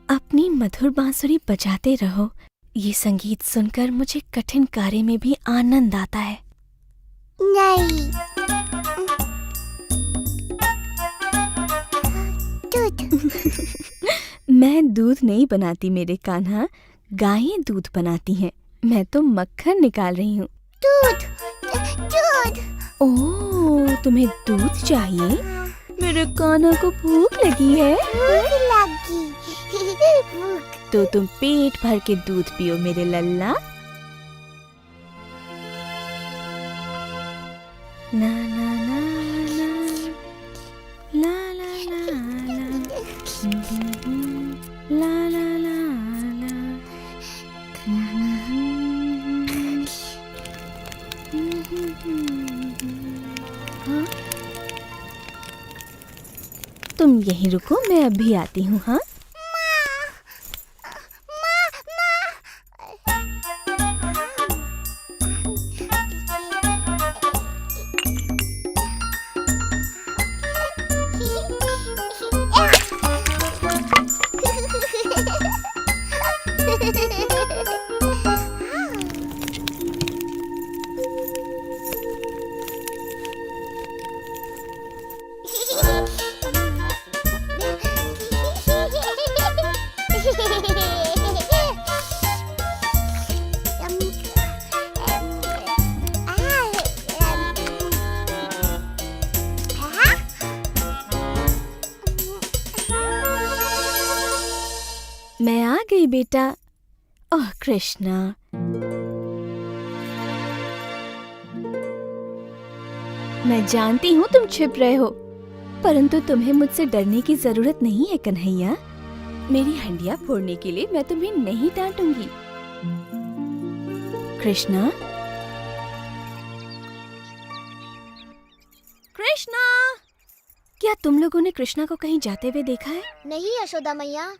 अपनी मधुर बांसुरी बजाते रहो। ये संगीत सुनकर मुझे कठिन कार्य में भी आनंद आता है। नहीं। दूध। मैं दूध नहीं बनाती मेरे कान्हा, गायें दूध बनाती हैं। मैं तो मक्खन निकाल रही हूँ। दूध। दूध। ओह, तुम्हें दूध चाहिए? मेरे कान्हा को भूख लगी है। भूख लगी। भूख। तो तुम पेट भर के दूध पियो मेरे लल्ला। ना ना ना ना, ला ला ला ला, ला ला ला ला। हाँ? तुम यहीं रुको, मैं अभी आती हूँ। हाँ, मैं आ गई बेटा। ओह कृष्णा, मैं जानती हूँ तुम छिप रहे हो, परंतु तुम्हें मुझसे डरने की जरूरत नहीं है कन्हैया। मेरी हंडिया फोड़ने के लिए मैं तुम्हें नहीं डांटूंगी। कृष्णा, कृष्णा, क्या तुम लोगों ने कृष्णा को कहीं जाते हुए देखा है? नहीं यशोदा मैया।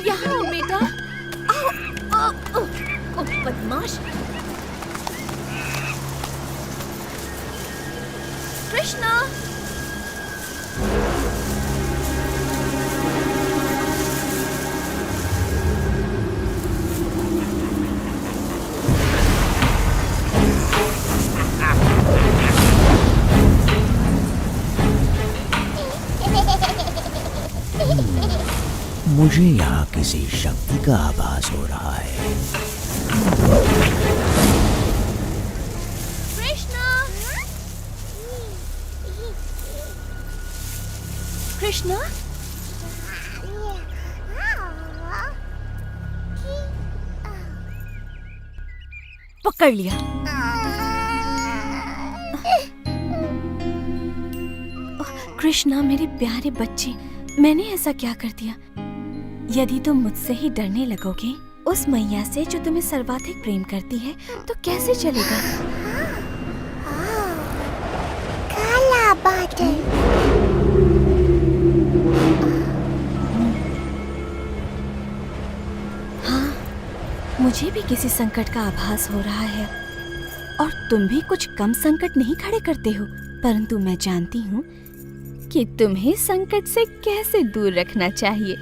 यहाँ आओ बेटा। आओ, आओ, आओ, ओ बदमाश। कृष्णा, मुझे यहाँ किसी शक्ति का आभास हो रहा है। कृष्णा, कृष्णा, पकड़ लिया। कृष्णा मेरे प्यारे बच्चे, मैंने ऐसा क्या कर दिया? यदि तुम मुझसे ही डरने लगोगे, उस मैया से जो तुम्हें सर्वाधिक प्रेम करती है, तो कैसे चलेगा? काला बादल। हाँ, मुझे भी किसी संकट का आभास हो रहा है, और तुम भी कुछ कम संकट नहीं खड़े करते हो, परंतु मैं जानती हूँ कि तुम्हें संकट से कैसे दूर रखना चाहिए।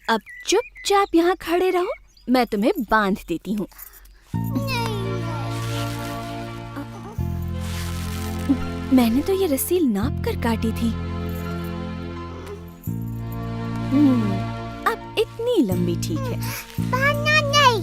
अब चुपचाप यहाँ खड़े रहो, मैं तुम्हें बांध देती हूँ। मैंने तो ये रस्सी नाप कर काटी थी। अब इतनी लंबी ठीक है। बांधना नहीं।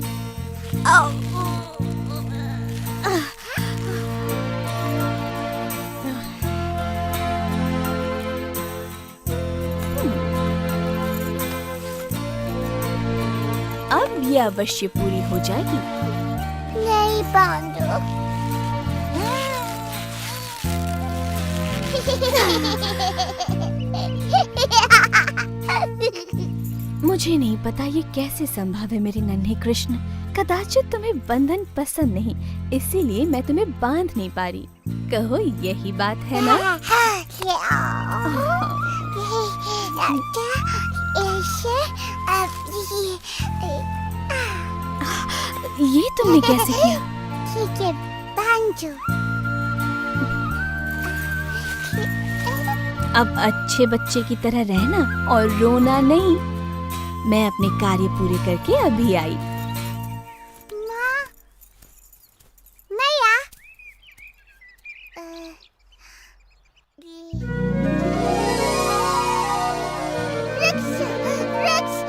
अब ये अवश्य पूरी हो जाएगी। नहीं बांधो। मुझे नहीं पता ये कैसे संभव है मेरे नन्हे कृष्ण। कदाचित तुम्हें बंधन पसंद नहीं, इसीलिए मैं तुम्हें बांध नहीं पा रही। कहो यही बात है ना? ये तुमने कैसे किया? ठीक है, बांधो। अब अच्छे बच्चे की तरह रहना और रोना नहीं। मैं अपने कार्य पूरे करके अभी आई। माँ, मैया। वृक्ष, वृक्ष।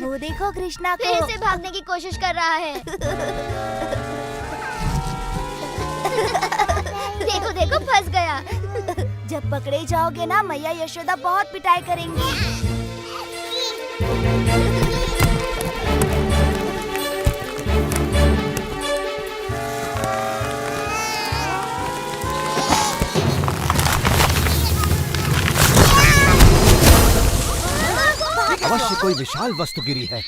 वो देखो कृष्णा को। फिर से भागने की कोशिश कर रहा है। देखो देखो, फंस गया। जब पकड़े जाओगे ना, मैया यशोदा बहुत पिटाई करेंगी। अवश्य कोई विशाल वस्तु गिरी है।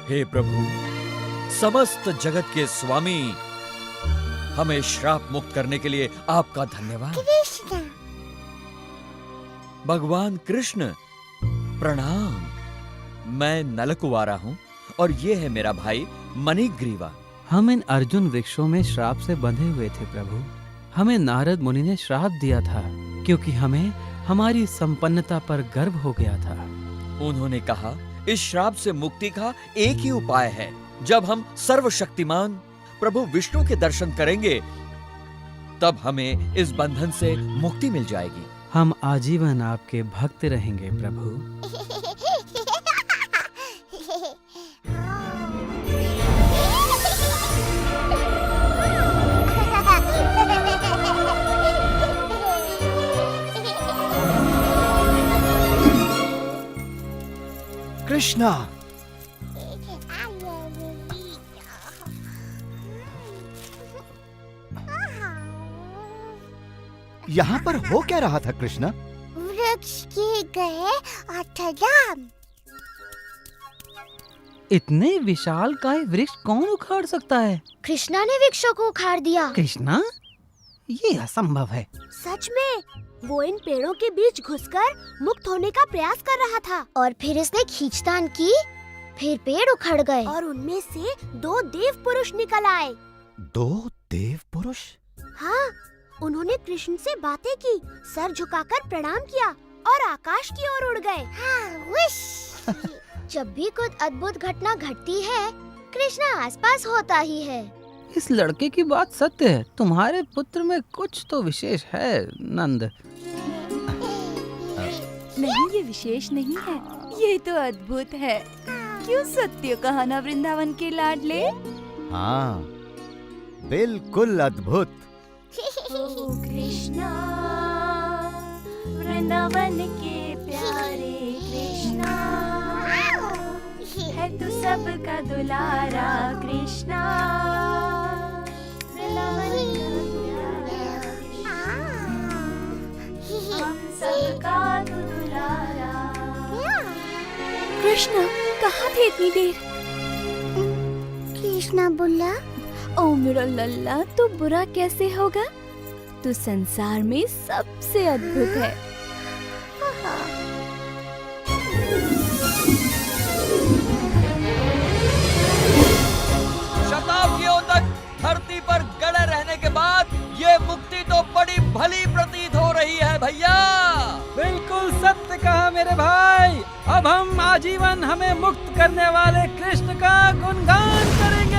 हे प्रभु, समस्त जगत के स्वामी, हमें श्राप मुक्त करने के लिए आपका धन्यवाद। कृष्ण, भगवान कृष्ण प्रणाम। मैं नलकुवारा हूँ और ये है मेरा भाई मणिग्रीवा। हम इन अर्जुन वृक्षों में श्राप से बंधे हुए थे प्रभु। हमें नारद मुनि ने श्राप दिया था क्योंकि हमें हमारी संपन्नता पर गर्व हो गया था। उन्होंने कहा इस श्राप से मुक्ति का एक ही उपाय है। जब हम सर्वशक्तिमान प्रभु विष्णु के दर्शन करेंगे तब हमें इस बंधन से मुक्ति मिल जाएगी। हम आजीवन आपके भक्त रहेंगे प्रभु। कृष्णा, यहाँ पर हो क्या रहा था कृष्णा? वृक्ष गिर गए और धड़ाम। इतने विशालकाय वृक्ष कौन उखाड़ सकता है? कृष्णा ने वृक्षों को उखाड़ दिया। कृष्णा, ये असंभव है। सच में वो इन पेड़ों के बीच घुसकर मुक्त होने का प्रयास कर रहा था और फिर इसने खींचतान की, फिर पेड़ उखड़ गए और उनमें से 2 देव पुरुष निकल आए। 2 देव पुरुष? हाँ, उन्होंने कृष्ण से बातें की, सर झुकाकर प्रणाम किया और आकाश की ओर उड़ गए। हाँ, विश। जब भी कुछ अद्भुत घटना घटती है, कृष्णा आसपास होता ही है। इस लड़के की बात सत्य है। तुम्हारे पुत्र में कुछ तो विशेष है नंद। नहीं, ये विशेष नहीं है, ये तो अद्भुत है। क्यों सत्य कहा ना वृंदावन के लाडले? हाँ, बिल्कुल अद्भुत। कृष्णा, वृंदावन के प्यारे कृष्णा, है तू सबका दुलारा कृष्णा। सबका तू दुलारा। कृष्णा कहाँ थे इतनी देर? कृष्णा बोला, ओ मेरा लल्ला, तू बुरा कैसे होगा? तू संसार में सबसे अद्भुत है। शताब्दियों तक धरती पर गड़े रहने के बाद ये मुक्ति तो बड़ी भली प्रतीत हो रही है भैया। बिल्कुल सत्य कहा मेरे भाई। अब हम आजीवन हमें मुक्त करने वाले कृष्ण का गुणगान करेंगे।